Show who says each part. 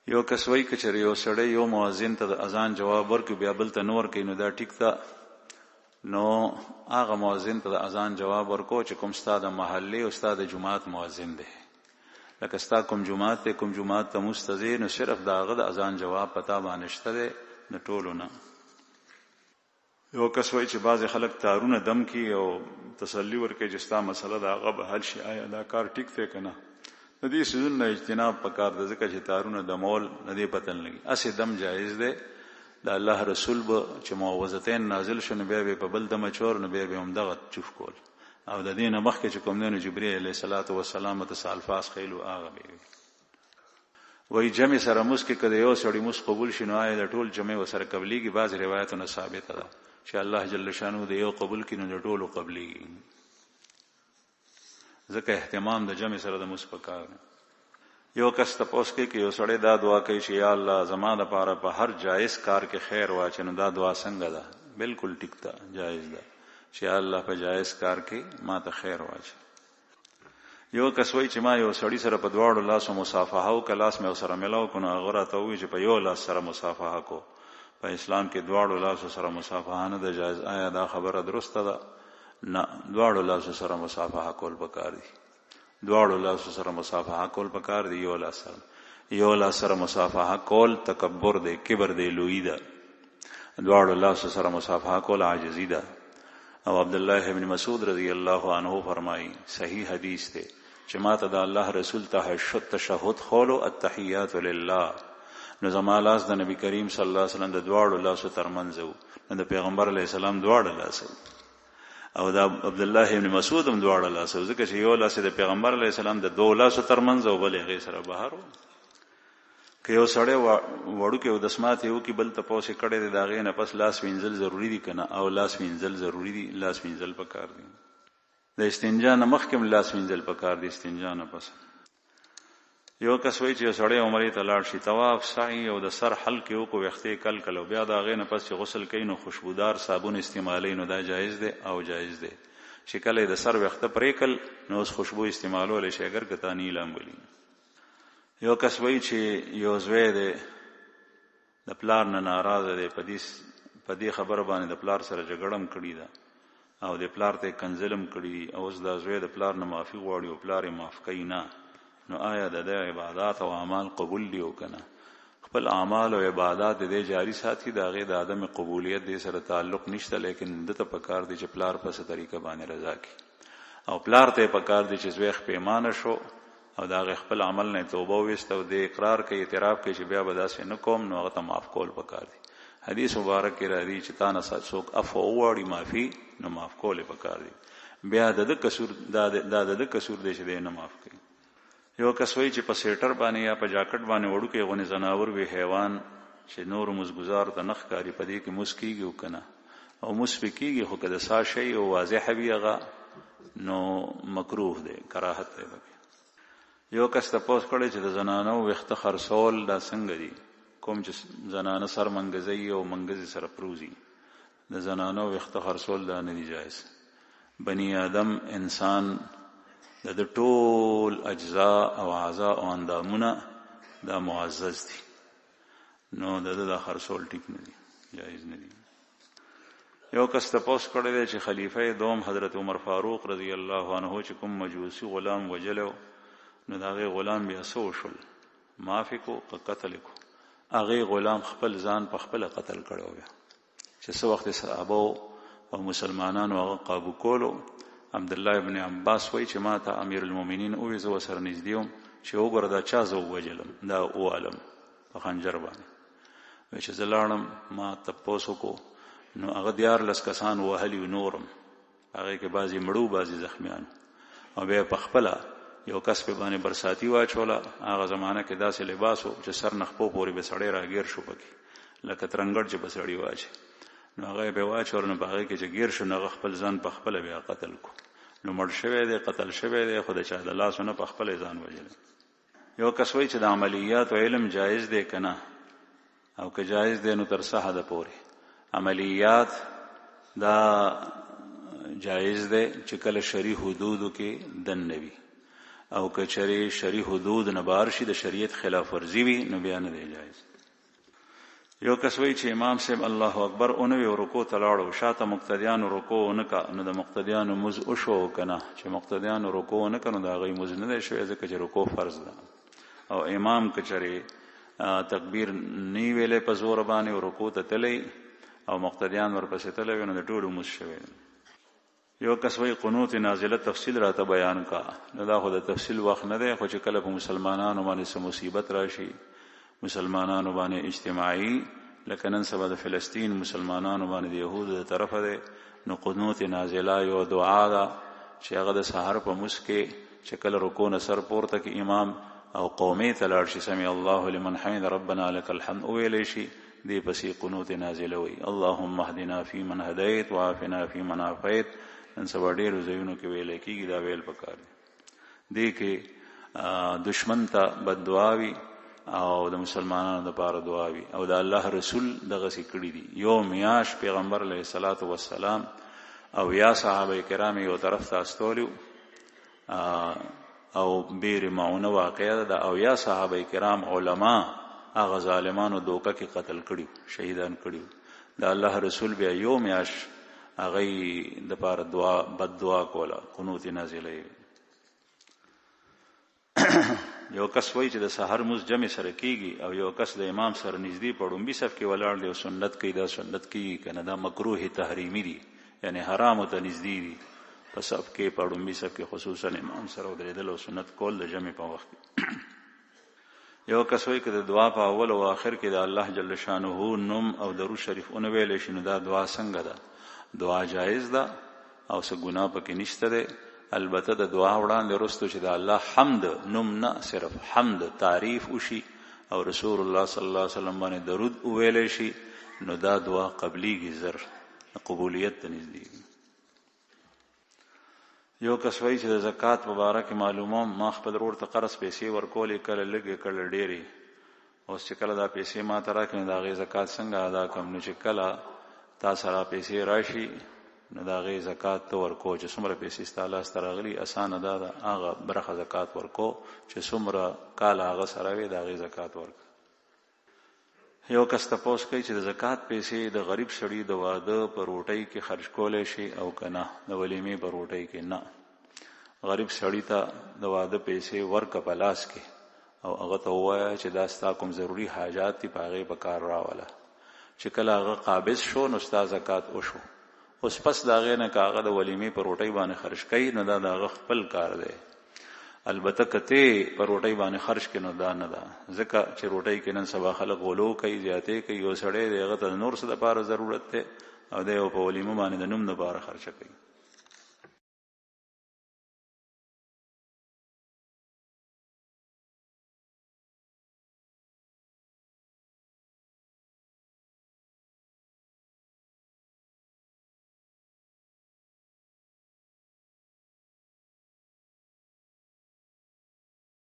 Speaker 1: یو کس وایي که چېرې یو سړی یو مؤذن ته د اذان جواب ورکړي بیا بل ته نه ورکوي نو دا ټیک ده. نو هغه مؤذن ته د اذان جواب ورکو چې کوم ستا د محلې او ستا د جماعت مؤذن دی. لکه ستا کوم جماعت دی کوم جماعت ته مستځې نو صرف د هغه د اذان جواب پتا باندې شته دی د ټولو نه. یو کس وایي چې بعضې خلک تارونه دم کي او تسلی ورکوي چې ستا مسله د هغه به حل شي. آیا دا کار ټیک دی که نه؟ د دې څیزونو نه اجتناب پکار ده ځکه چې تارونه دمول نه دې پته نه لګي. هسې دم جایز دی. د الله رسول به چې معوذتین نازل شو نو بیا به په بل دمه چور نو بیا به همدغه چوف کول او د دې نه مخکې چې کوم دی نو جبرئیل علیه الصلاة والسلام ته څه الفاظ خیلو هغه به وي. وایي جمع سره موس کې که د یو سړي موس قبول شي نو آیا د ټول جمع ورسره قبلیږي؟ بعضې روایتونه ثابته ده چې الله جل شانو د یو قبول کړي نو د ټولو قبلیږي. ځکه اهتمام د جمع سره د موس پکار دی. یو کس تپوس کوي چې یو سړی دا دعا کوي چې یا الله زما دپاره په هر جایز کار کې خیر واچې نو دا دعا څنګه ده؟ بالکل ټیک ده، جایز ده چې یا الله په جایز کار کې ما ته خیر واچې. یو کس وایي چې ما یو سړي سره په دواړو لاسو مصافحه وکړه، لاس مې ورسره میلاو کړو نو هغه راته ووایي چې په یو لاس سره مصافحه کو. په اسلام کې دواړو لاسو سره مصافحه نه ده جایز. آیا دا خبره درسته ده؟ نه، دواړو لاسو سره مصافحه کول پکار دي. دواړو لاسو سره مصافحه کول پکار دي. یو لاس سره مصافحه کول تکبر دی، کبر دی، لویی ده. دواړو لاسو سره مصافحه کول عاجزی ده. او عبدالله ابن مسعود رضی الله عنه فرمایي، صحیح حدیث دی، چې ما ته د الله رسول تشهد خولو التحیات لله نو زما لاس د نبی کریم صلی الله علیه وسلم د دواړو لاسو ترمنځ و، نو د پیغمبر علیه السلام دواړه لاس او د عبدالله ابن مسعود هم دواړه لاس، ځکه چې یو لاس د پیغمبر علیه السلام د دوه لاسو ترمنځ او بل هغې سره بهر و. که یو سړی وړوکی او دسمات یې وکړي بل تپوس یې کړی دی د هغې نه پس لاس وینځل ضروري دي که نه؟ او لاس وینځل ضروري دي، لاس وینځل پکار دي. د استنجا نه مخکې هم لاس وینځل پکار دي، استنجا نه پس. یو کس وایي چې یو سړی عمرې ته لاړ شي، طواف سعی او د سر حلق یې وکړو، ویښتې کل کل او بیا د هغې نه پس چې غسل کوي نو خوشبودار صابون استعمالوي نو دا جایز دی او جایز دی چې کله د سر ویښته پرې کړل نو اوس خوشبو استعمالولی شي اگر که تا نیلم ولي. یو کس وایي چې یو زوی دی د پلار نه ناراضه دی، په دې خبره باندې د پلار سره جګړه هم کړې ده او د پلار ته یې کنځلم کړي او اوس دا زوی د پلار نه معافي غواړي او پلار یې معاف کوي نه. نو آیا د دې عبادات او اعمال قبول دي او که نه؟ خپل اعمال او عبادات د دې جاری ساتي، د هغې د عدم قبولیت دې سره تعلق نشته، لیکن ده ته پکار دی چې پلار په څه طریقه باندې رضا کړي او پلار ته یې پکار دی چې زوی پېمانه شو او د هغې خپل عمل نه توبه وویسته او د اقرار کوي، اعتراف کوي چې بیا به داسې نه کوم، نو هغه ته معاف کول پکار دي. حدیث مبارک کې راځي چې تا نه څوک عفو وغواړي معافي نو معاف کول یې پکار دي. بیا د ده قصور دا د ده قصور دی چې دی نه معاف کوي. یو کس وایي چې په سیټر باندې یا په جاکټ باندې وړوکی غونې ځناور وي حیوان چې نور مزګزار ته نه ښکاري، په دې کې مس کېږي او که نه؟ او مس پې کېږي خو که د سا شی او واضحه وي هغه نو مکروه دی، کراهت دی. یو کس تپوس کړی چې د زنانو ویښته خرڅول دا څنګه دي؟ کوم چې زنانه سر منګزوي او منګزې سره پروزي، د زنانو ویښته خرڅول دا نه دي جایز. بني آدم انسان د ټول اجزا او اعضا او اندامونه دا معزز دي، نو د ده دا خرڅول ټیک نه دي، جایز نه دي. یو کس تپوس کړی دی چې خلیفه دوم حضرت عمر فاروق رضی الله عنه چې کوم مجوسی غلام وجلو نو د هغې غلام بیا څه وشول؟ معافې کو که قتل کو؟ هغې غلام خپل ځان په خپله قتل کړی بیا چې څه وخت صحابه او مسلمانانو هغه قابو کولو. عبدالله ابن عباس وایي چې ما ته امیر المؤمنین ووایي، زه ورسره نږدې وم چې وګوره دا چا زه ووجلم، دا ووالم په خنجر باندې. وایي چې زه لاړم ما تپوس وکړو نو هغه 14 کسان وهلي و، نورم هغې کې بعضې مړو بعضې زخمیانو، او بیا په خپله یو کس په باندې برساتي واچوله. هغه زمانه کې داسې لباس و چې سر نه خپو پورې به سړی راګیر شو پکې لکه ترنګړ چې به سړي واچي، نو هغه یې به واچول نو په هغې کې چې ګیر شو نو هغه خپل ځان په خپله بیا قتل کو. نو مړ شوی دی، قتل شوی دی، خو د چا د لاسو نه په خپله ځان وژلی. یو کس وایي چې د عملیات علم جایز دی که نه؟ او که جایز دی نو تر څه حده پورې؟ عملیات دا جایز دی چې کله شرعي حدودو کې دن نه وي، او کچری شری حدود نه بار شي د شریعت خلاف ورزي وي نو بیا نه دی جایز. یو کس وی چې امام صاحب الله اکبر اونوي رکوع ته لاړو شاته مقتدیانو رکوع ونکا نو د مقتدیانو مز او شو کنه چې مقتدیانو رکوع ونکا نو دا غي مز نه شوی ځکه چې رکوع فرض ده او امام کچری تکبیر نی ویلې په زور باندې رکوع ته تللی او مقتدیان ورپسې تللی نو د ټولو مز شوی. یو کس وی قنوت نازله تفصیل راته بیان کا نو دا خو د تفصیل وخت نه دی خو چې کله په مسلمانانو باندې مصیبت راشي مسلمانانو باندې اجتماعي لکه نن سبا د فلسطین مسلمانانو باندې د يهودو د طرفه ده نو قنوت نازله یو دعا ده چې هغه د سحر په مسکه چې کله رکوع نه سر پورته کې امام او قومي تلاړ شي سمع الله لمن حمد ربنا لك الحمد ویل شي دی پسې قنوت نازله وي اللهم اهدنا فيمن هديت وعافنا فيمن عافيت. نن سبا ډېر ځایونو کې ویل کېږي دا ویل پکار دی کې دشمن ته بد دعاوي او د مسلمانانو لپاره دعاوي او د الله رسول دغه سي کړی دي. یو میاش پیغمبر علیه الصلاۃ والسلام او یا صحابه کرام یو طرف ته استولیو او بیر معونه واقعه ده او یا صحابه کرام علما هغه ظالمانو دوکه کې قتل کړیو شهیدان کړیو د الله رسول بیا یو میاش هغه د پاره دعا بد دعا کوله قنوت نازله. یو کس وای چې د سحر مز جمع سره کیږي او یو کس د امام سره نږدې پړومبي صف کې ولاړ دی او سنت کوي دا سنت کوي کنه دا مکروه تحریمی دي یعنی حرام ته نږدې دي په صف کې پړومبي صف کې خصوصا امام سره درېدل او سنت کول د جمع په وخت کې. یو کس وای چې د دعا په اول او آخر کې د الله جل شانه نوم او درود شریف اون ویل شي نو دا دعا څنګه ده؟ دعا جایز ده او څه ګناه پکې نشته ده. البته د دعا وړاندې وروسته چې د الله حمد نوم نه صرف حمد تعریف وشي او رسول الله صلی الله علیه وسلم باندې درود ویل شي نو دا دعا قبليږي زر قبولیت ته نږدې. یو کس وایي چې د زکات مبارک معلومه ما خپل ورور ته قرض پیسې ورکولې کله لږه کله ډېری اوس چې کله دا پیسې ما ته راکړي دا غي زکات څنګه ادا کوم نو چې کله تا سره پیسې راشي نو دا غي زکات تو ورکو چې څومره پیسې ستاله سترغلي اسانه ده هغه برخه زکات ورکو چې څومره کال هغه سره وي دا غي زکات ورک. یو کس تاسو کوي چې د زکات پیسې د غریب شړی د واده پر روټۍ کې خرج کولای شي او کنه د ولیمې پر روټۍ کې نه. غریب شړی ته د واده پیسې ورک پلاس کې او هغه ته وایي چې دا ستا کوم ضروری حاجات دي پاغه په کار راواله چې کله هغه قابض شو نو ستا زکات وشو اوس پس داغه نه کاغه د ولیمې پر روټۍ باندې خرج کړي نو دا دغه خپل کار دی. البته کته پر روټۍ باندې خرج کړي نو دا نه ده ځکه چې روټۍ کې نن سبا خلک غلو کوي زیاته کوي یو سړی دغه ته نور څه د لپاره ضرورت ده او د په ولیمه باندې د نوم لپاره خرج کوي